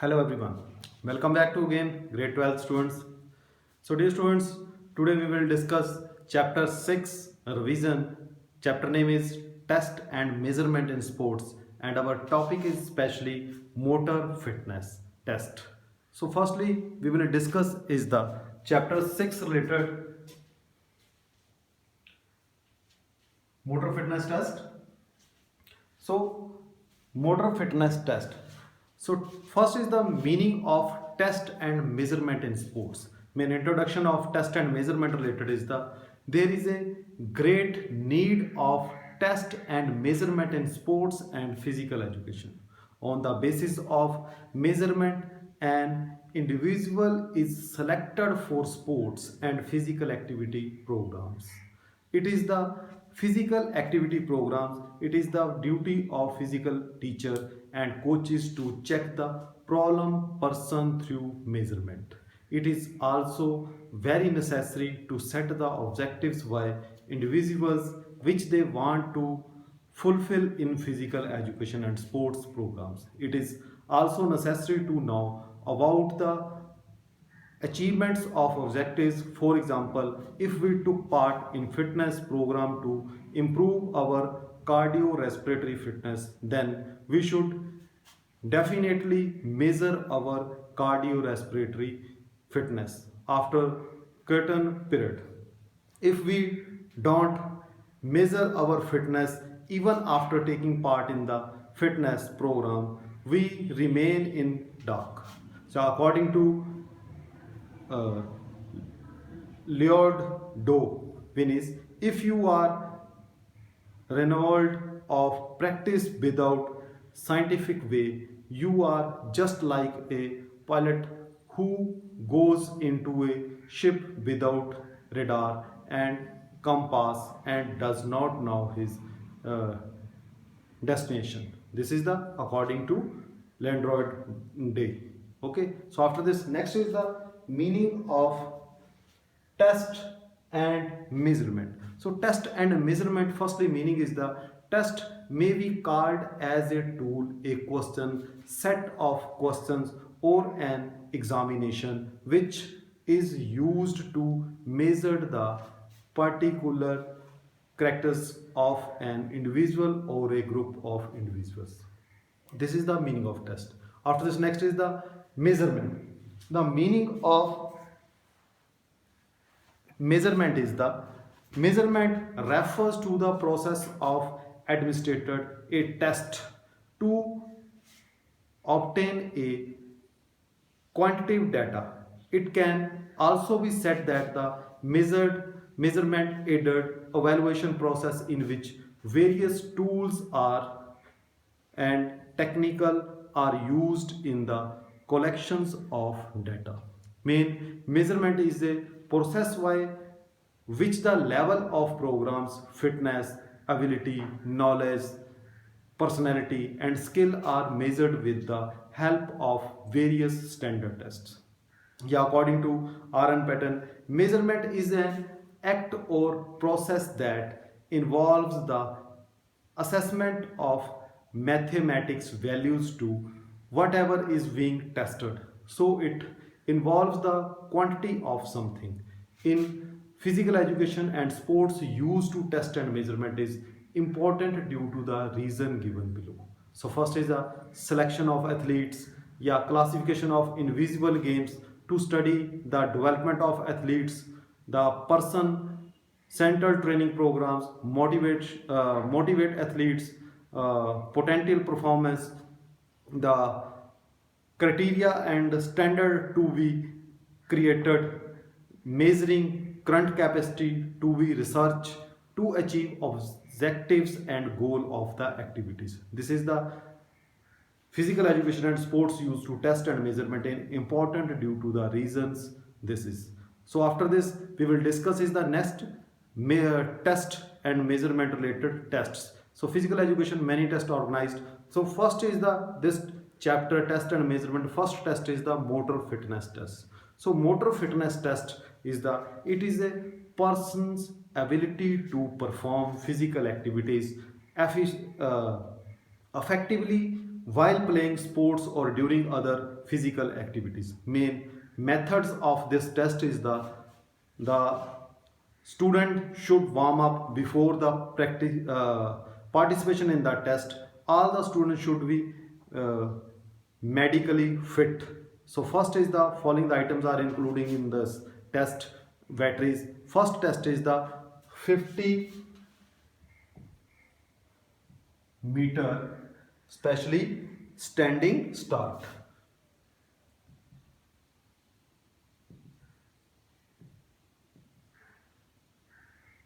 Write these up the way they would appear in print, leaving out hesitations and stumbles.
Hello everyone, welcome back to again grade 12 students. So dear students, today we will discuss chapter 6 revision. Chapter name is test and measurement in sports and our topic is specially motor fitness test. So firstly we will discuss is the chapter 6 related motor fitness test. So, motor fitness test. So, first is the meaning of test and measurement in sports. Main introduction of test and measurement related is there is a great need of test and measurement in sports and physical education. On the basis of measurement, an individual is selected for sports and physical activity programs. It is the physical activity programs. It is the duty of physical teacher and coaches to check the problem person through measurement. It is also very necessary to set the objectives by individuals which they want to fulfill in physical education and sports programs. It is also necessary to know about the achievements of objectives. For example, if we took part in fitness program to improve our cardiorespiratory fitness, then we should definitely measure our cardiorespiratory fitness after certain period. If we don't measure our fitness even after taking part in the fitness program, we remain in dark. So according to uh, Leonardo Venice, if you are renowned of practice without scientific way, you are just like a pilot who goes into a ship without radar and compass and does not know his uh, destination. This is the according to Landroid Day. Okay, so after this, next is the meaning of test and measurement. So test and measurement, firstly meaning is the test may be called as a tool, a question, set of questions or an examination which is used to measure the particular characters of an individual or a group of individuals. This is the meaning of test. After this, next is the measurement. The meaning of measurement is the measurement refers to the process of administered a test to obtain a quantitative data. It can also be said that the measurement aided evaluation process in which various tools are and technical are used in the collections of data. Main measurement is a process by which the level of programs, fitness, ability, knowledge, personality, and skill are measured with the help of various standard tests. Yeah, according to R.N. Patten, measurement is an act or process that involves the assessment of mathematics values to whatever is being tested. So it involves the quantity of something. In physical education and sports, used to test and measurement is important due to the reason given below. So first is a selection of athletes, yeah, classification of invisible games to study the development of athletes, the person centered training programs motivate athletes, potential performance, the criteria and standard to be created, measuring current capacity to be research to achieve objectives and goal of the activities. This is the physical education and sports used to test and measurement is important due to the reasons this is. So after this we will discuss is the next test and measurement related tests. So physical education many tests organized. So first is the this chapter test and measurement. First test is the motor fitness test. So motor fitness test is it is a person's ability to perform physical activities effectively while playing sports or during other physical activities. Main methods of this test is the student should warm up before the practice participation in the test. All the students should be uh, medically fit. So first is the following the items are including in this test batteries. First test is the 50-meter especially standing start.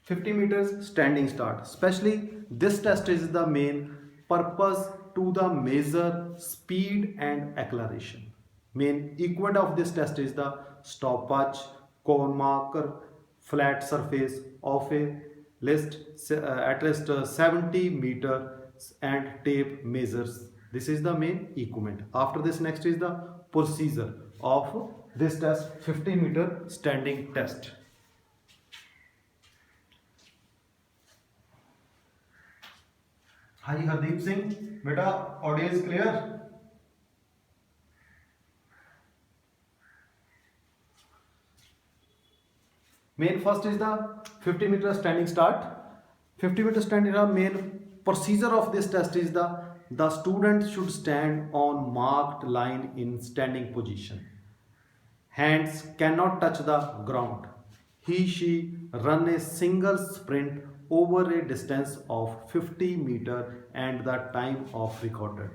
50 meters standing start. Especially this test is the main purpose to the measure speed and acceleration. Main equipment of this test is the stopwatch, cone marker, flat surface of a list at least 70 meter and tape measures. This is the main equipment. After this, next is the procedure of this test, 50-meter standing test. Hi Hardeep Singh, beta audio is clear? Main first is the 50-meter standing start. 50-meter standing start, main procedure of this test is the student should stand on marked line in standing position. Hands cannot touch the ground. She run a single sprint over a distance of 50 meter and the time of recorded.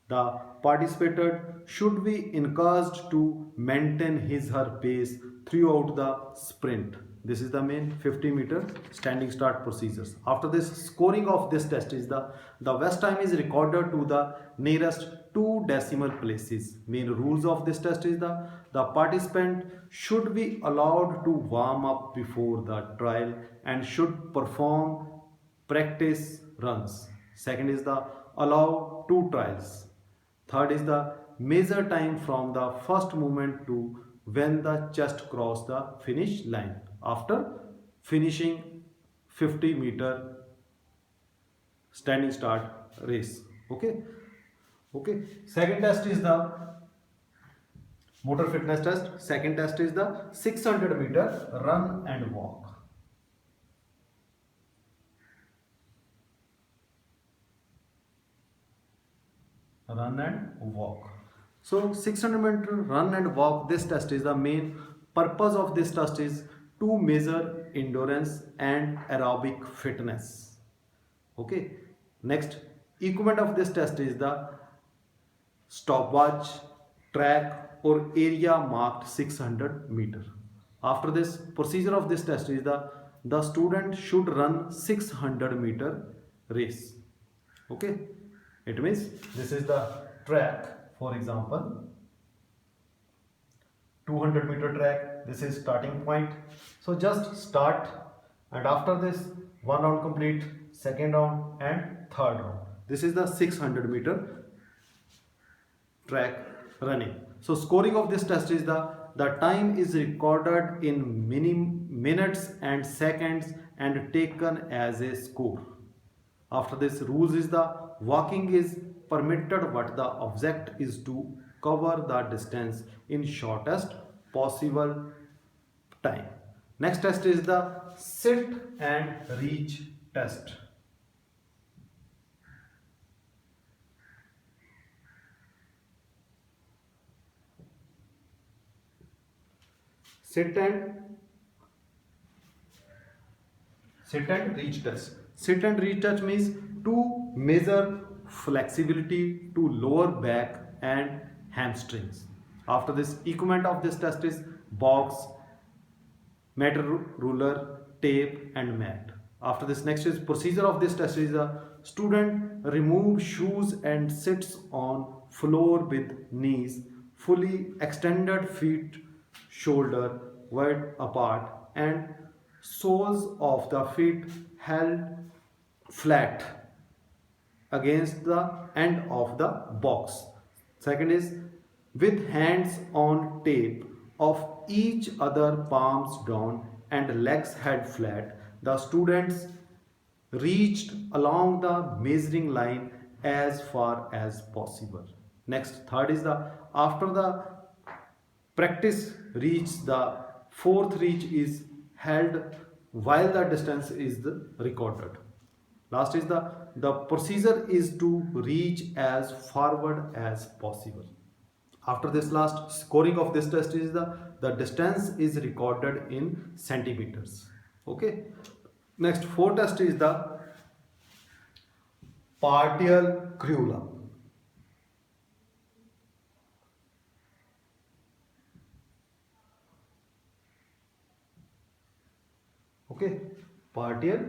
The participator should be encouraged to maintain her pace throughout the sprint. This is the main 50-meter standing start procedures. After this, scoring of this test is the best time is recorded to the nearest 2 decimal places. Main rules of this test is the participant should be allowed to warm up before the trial and should perform practice runs. Second is the allow 2 trials. Third is the measure time from the first movement to when the chest cross the finish line after finishing 50-meter standing start race. Okay. Second test is the motor fitness test. Second test is the 600-meter run and walk. Run and walk. So 600-meter run and walk, this test is the main purpose of this test is to measure endurance and aerobic fitness. Okay. Next, equipment of this test is the stopwatch, track or area marked 600 meter. After this, procedure of this test is the student should run 600-meter race. Okay. It means this is the track, for example, 200-meter track. This is starting point. So just start, and after this, one round complete, second round and third round. This is the 600-meter track running. So scoring of this test is the time is recorded in minutes and seconds and taken as a score. After this, rules is the walking is permitted but the object is to cover the distance in shortest possible time. Next test is the sit and reach test. Sit and reach test. Sit and reach test means to measure flexibility to lower back and hamstrings. After this, equipment of this test is box, meter ruler, tape and mat. After this, next is procedure of this test is a student remove shoes and sits on floor with knees fully extended, feet shoulder wide apart and soles of the feet held flat against the end of the box. Second is with hands on tape of each other, palms down and legs head flat. The students reached along the measuring line as far as possible. Next, third is the after the practice reach, the fourth reach is held while the distance is recorded. Last is the procedure is to reach as forward as possible. After this last scoring of this test is the distance is recorded in centimeters. Okay. Next, fourth test is the partial cruella. Okay, partial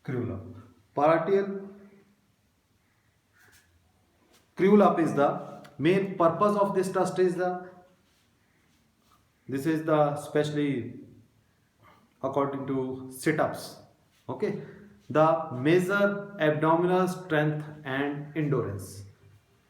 cruella. Partial cruella is the main purpose of this test is this is the specially according to sit-ups. Okay, the measure abdominal strength and endurance.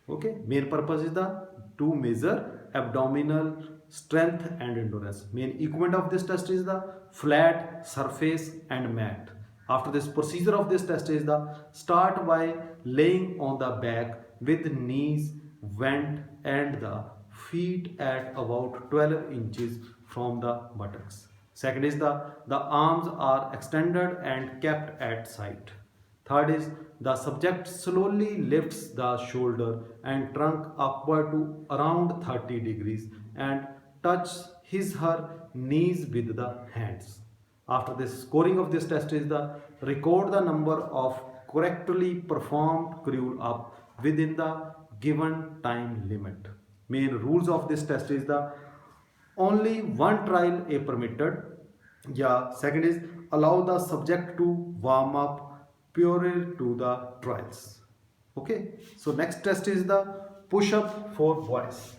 Okay, main purpose is the to measure abdominal strength and endurance. Main equipment of this test is the flat surface and mat. After this procedure of this test is the start by laying on the back with knees bent and the feet at about 12 inches from the buttocks. Second is the arms are extended and kept at side. Third is the subject slowly lifts the shoulder and trunk upward to around 30 degrees and touch her knees with the hands. After this scoring of this test is the record the number of correctly performed curl up within the given time limit. Main rules of this test is the only one trial a permitted. Yeah, second is allow the subject to warm up prior to the trials. Okay, so next test is the push up for boys.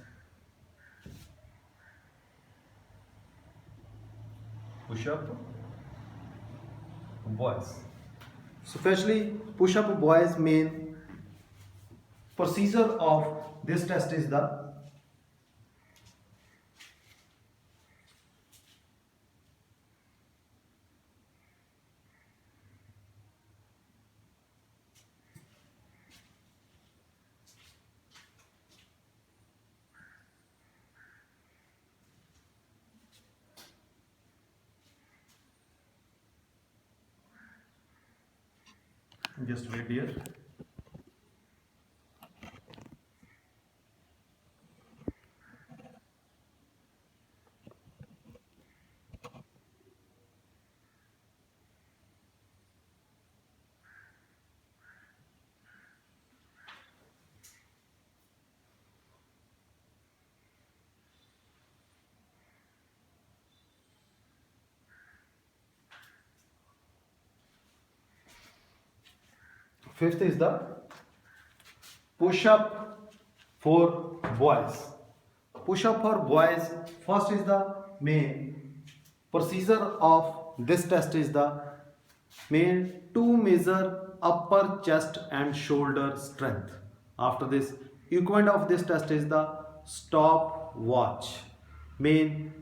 Push up boys. So, especially push up boys main procedure of this test is the just wait here. Fifth is the push up for boys. Push up for boys. First is the main procedure of this test is the main to measure upper chest and shoulder strength. After this, equipment of this test is the stop watch. Main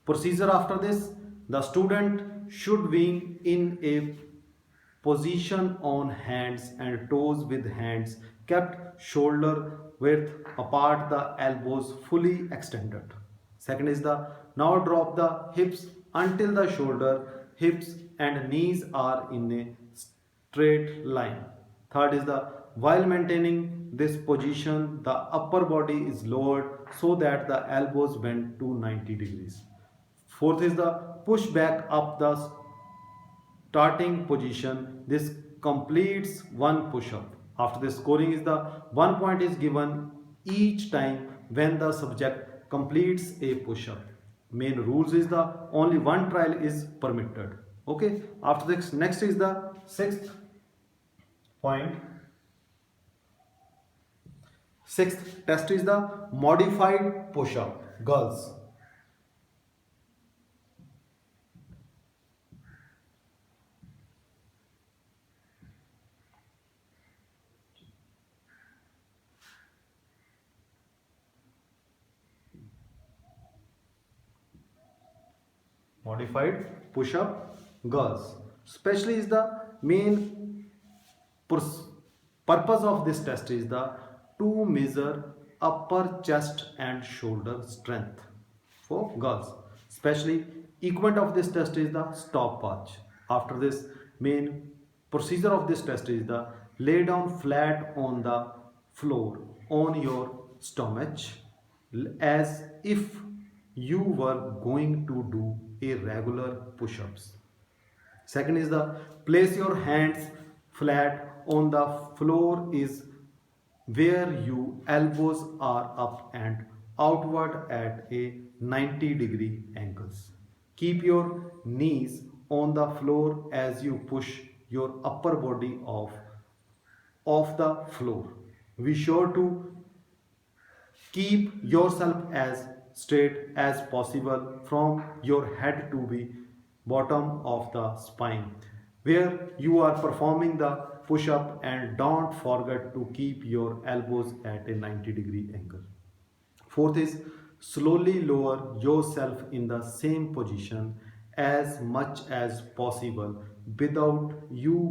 procedure after this, the student should be in a position on hands and toes with hands kept shoulder width apart, the elbows fully extended. Second is the now drop the hips until the shoulder, hips and knees are in a straight line. Third is the while maintaining this position, the upper body is lowered so that the elbows bend to 90 degrees. Fourth is the push back up the starting position. This completes one push-up. After this scoring is the 1 point is given each time when the subject completes a push-up. Main rules is the only one trial is permitted. Okay. After this, next is the sixth point. Sixth test is the modified push-up. Girls. Modified push-up girls. Especially is the main purs- purpose of this test is the to measure upper chest and shoulder strength for girls. Especially equipment of this test is the stopwatch. After this, main procedure of this test is the lay down flat on the floor on your stomach as if you were going to do a regular push-ups. Second is the place your hands flat on the floor is where your elbows are up and outward at a 90-degree angles. Keep your knees on the floor as you push your upper body off the floor. Be sure to keep yourself as straight as possible from your head to the bottom of the spine where you are performing the push up, and don't forget to keep your elbows at a 90-degree angle. Fourth is slowly lower yourself in the same position as much as possible without your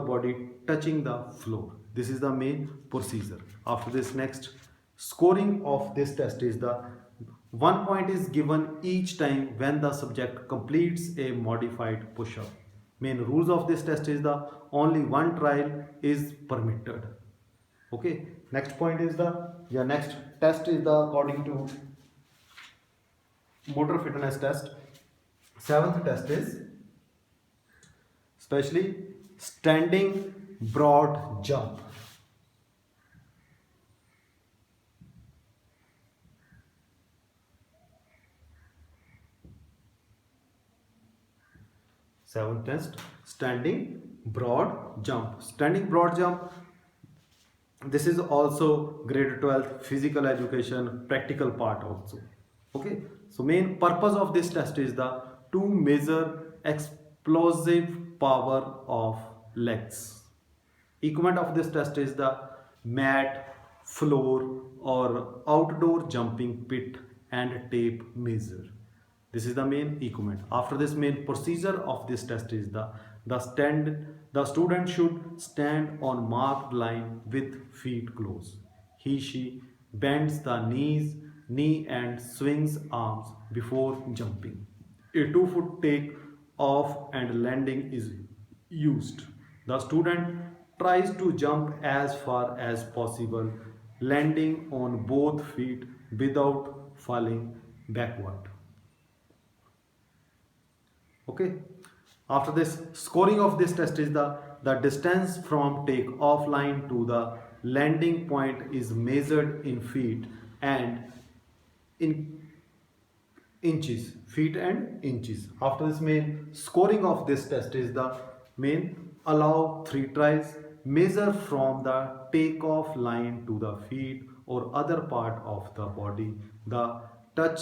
body touching the floor. This is the main procedure. After this, next scoring of this test is the 1 point is given each time when the subject completes a modified push-up. Main rules of this test is the only one trial is permitted. Okay, next point is the next test is the according to motor fitness test. Seventh test is especially standing broad jump. Seventh test, standing broad jump. Standing broad jump, this is also grade 12 physical education practical part also. Okay, so main purpose of this test is the to measure explosive power of legs. Equipment of this test is the mat, floor or outdoor jumping pit and tape measure. This is the main equipment. After this, main procedure of this test is the student should stand on marked line with feet close. She bends the knee and swings arms before jumping. A 2 foot take off and landing is used. The student tries to jump as far as possible, landing on both feet without falling backward. Okay, after this, scoring of this test is the distance from take off line to the landing point is measured in feet and in inches. After this, main scoring of this test is the main allow 3 tries, measure from the takeoff line to the feet or other part of the body, the touch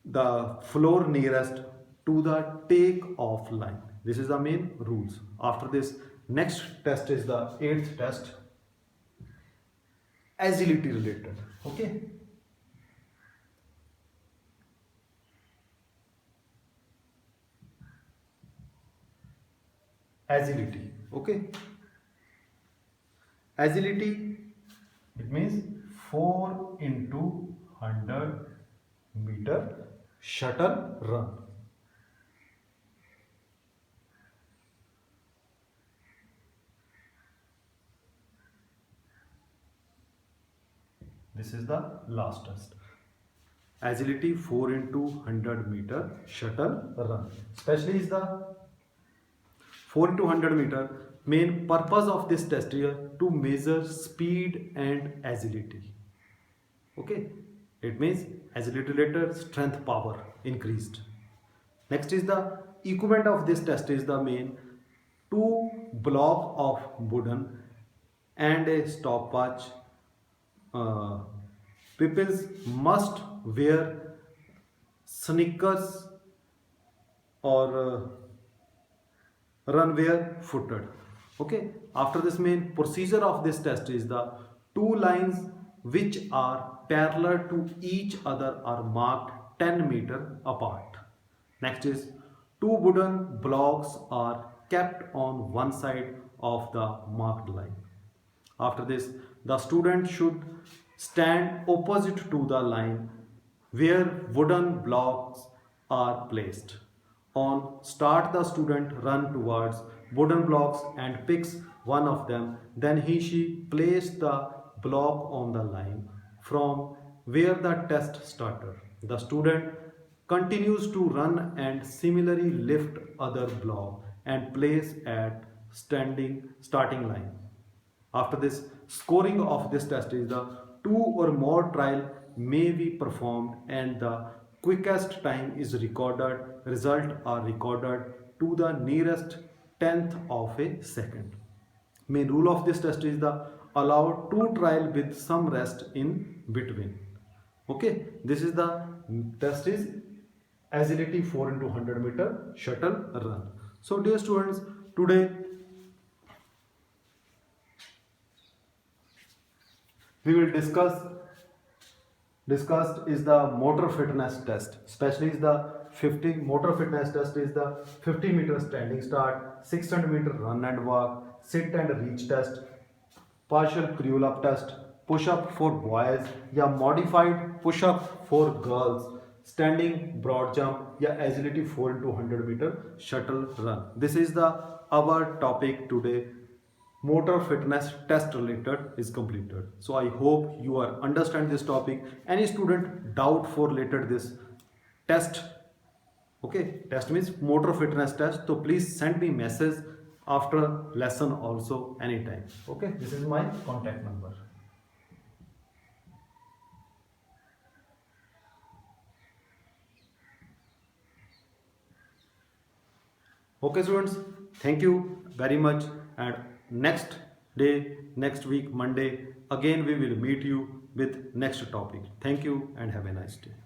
the floor nearest to the take-off line. This is the main rules. After this, next test is the 8th test, agility related. Okay. Agility. Okay. Agility, it means 4 into 100-meter shuttle run. This is the last test. Agility 4 into 100-meter shuttle run. Especially is the 4 into 100-meter. Main purpose of this test is to measure speed and agility. Okay, it means agility related strength power increased. Next is the equipment of this test is the main 2 block of wooden and a stopwatch. Pupils must wear sneakers or run barefooted. Okay, after this, main procedure of this test is the 2 lines which are parallel to each other are marked 10 meter apart. Next is two wooden blocks are kept on one side of the marked line. After this, the student should stand opposite to the line where wooden blocks are placed. On start, the student run towards wooden blocks and picks one of them. Then she place the block on the line from where the test started. The student continues to run and similarly lift other block and place at starting line. After this, scoring of this test is the two or more trial may be performed and the quickest time is recorded, result are recorded to the nearest tenth of a second. Main rule of this test is the allow two trial with some rest in between. Okay, this is the test is agility 4 into 100 meter shuttle run. So dear students, today we will discussed is the motor fitness test, especially is the 50 motor fitness test is the 50-meter standing start, 600-meter run and walk, sit and reach test, partial curl up test, push up for boys या modified push up for girls, standing broad jump या agility 4 into 100 meter shuttle run. This is the our topic today. Motor fitness test related is completed. So I hope you are understand this topic. Any student doubt for related this test, okay, test means motor fitness test, so please send me message after lesson also anytime. Okay, this is my contact number. Okay students, thank you very much, and next day, next week, Monday, again we will meet you with next topic. Thank you and have a nice day.